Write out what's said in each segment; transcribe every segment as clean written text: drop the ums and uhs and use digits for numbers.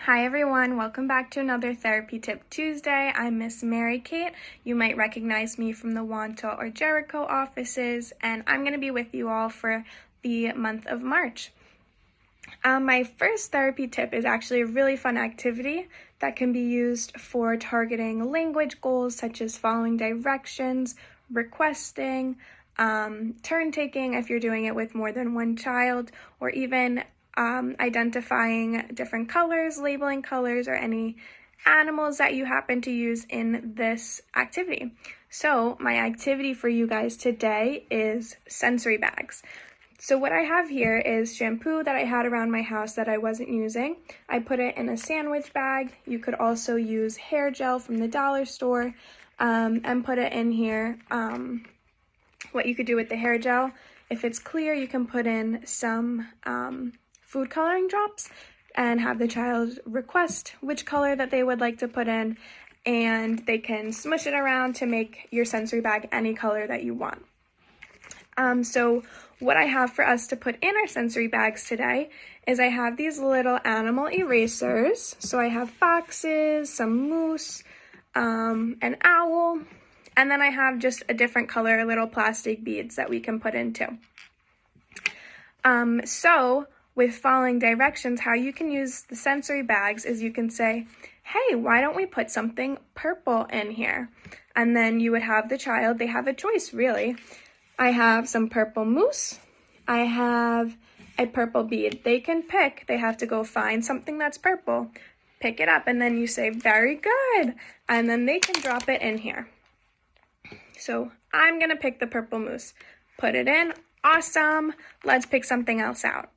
Hi everyone, welcome back to another Therapy Tip Tuesday. I'm Miss Marykate. You might recognize me from the Wantagh or Jericho offices, and I'm going to be with you all for the month of March. My first therapy tip is actually a really fun activity that can be used for targeting language goals such as following directions, requesting, turn taking if you're doing it with more than one child, or even identifying different colors, labeling colors, or any animals that you happen to use in this activity. So my activity for you guys today is sensory bags. So what I have here is shampoo that I had around my house that I wasn't using. I put it in a sandwich bag. You could also use hair gel from the dollar store and put it in here. What you could do with the hair gel, if it's clear, you can put in some food coloring drops and have the child request which color that they would like to put in, and they can smush it around to make your sensory bag any color that you want. So what I have for us to put in our sensory bags today is I have these little animal erasers. So I have foxes, some moose, an owl, and then I have just a different color little plastic beads that we can put in too. So with following directions, how you can use the sensory bags is you can say, hey, why don't we put something purple in here? And then you would have the child, they have a choice really. I have some purple moose. I have a purple bead. They can pick, they have to go find something that's purple, pick it up, and then you say, very good. And then they can drop it in here. So I'm gonna pick the purple moose, put it in, awesome. Let's pick something else out.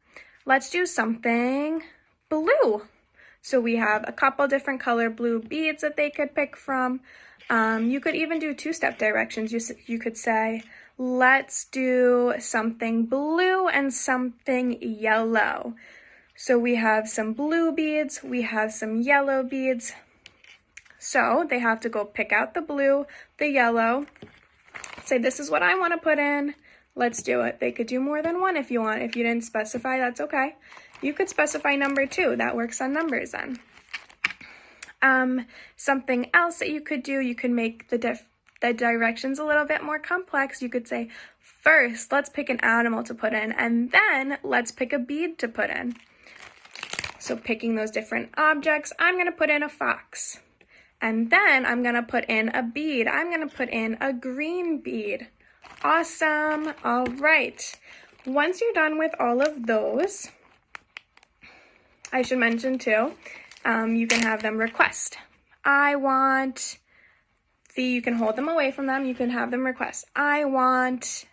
Let's do something blue. So we have a couple different color blue beads that they could pick from. You could even do two-step directions. You could say, let's do something blue and something yellow. So we have some blue beads, we have some yellow beads. So they have to go pick out the blue, the yellow, say this is what I want to put in. Let's do it. They could do more than one if you want. If you didn't specify, that's okay. You could specify number 2. That works on numbers then. Something else that you could do, you can make the directions a little bit more complex. You could say, first, let's pick an animal to put in, and then let's pick a bead to put in. So picking those different objects, I'm going to put in a fox. And then I'm going to put in a bead. I'm going to put in a green bead. Awesome. All right. Once you're done with all of those, I should mention too, you can have them request. You can hold them away from them. You can have them request. I want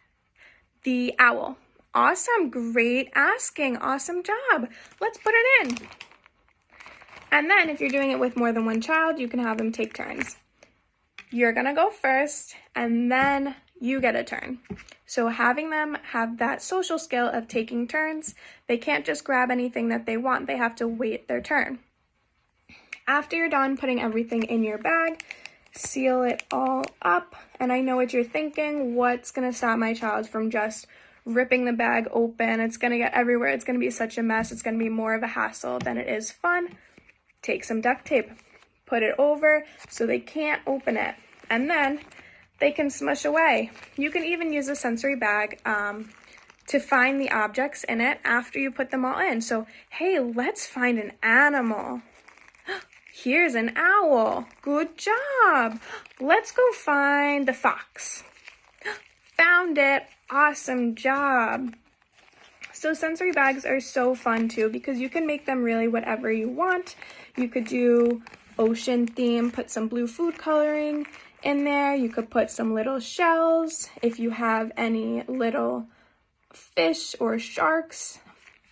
the owl. Awesome. Great asking. Awesome job. Let's put it in. And then if you're doing it with more than one child, you can have them take turns. You're going to go first, and then you get a turn. So having them have that social skill of taking turns, they can't just grab anything that they want. They have to wait their turn. After you're done putting everything in your bag, seal it all up. And I know what you're thinking. What's going to stop my child from just ripping the bag open? It's going to get everywhere. It's going to be such a mess. It's going to be more of a hassle than it is fun. Take some duct tape, put it over so they can't open it, and then they can smush away. You can even use a sensory bag to find the objects in it after you put them all in. So, hey, let's find an animal. Here's an owl. Good job. Let's go find the fox. Found it. Awesome job. So sensory bags are so fun too because you can make them really whatever you want. You could do ocean theme, put some blue food coloring in there. You could put some little shells. If you have any little fish or sharks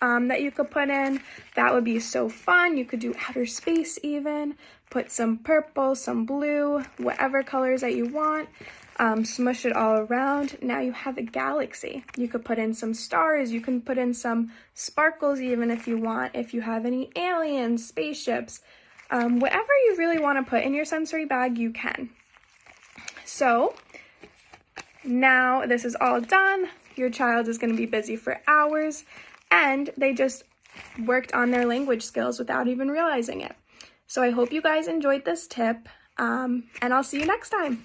that you could put in, that would be so fun. You could do outer space even. Put some purple, some blue, whatever colors that you want. Smush it all around. Now you have a galaxy. You could put in some stars. You can put in some sparkles even if you want. If you have any aliens, spaceships, whatever you really want to put in your sensory bag, you can. So now this is all done. Your child is going to be busy for hours, and they just worked on their language skills without even realizing it. So I hope you guys enjoyed this tip, and I'll see you next time.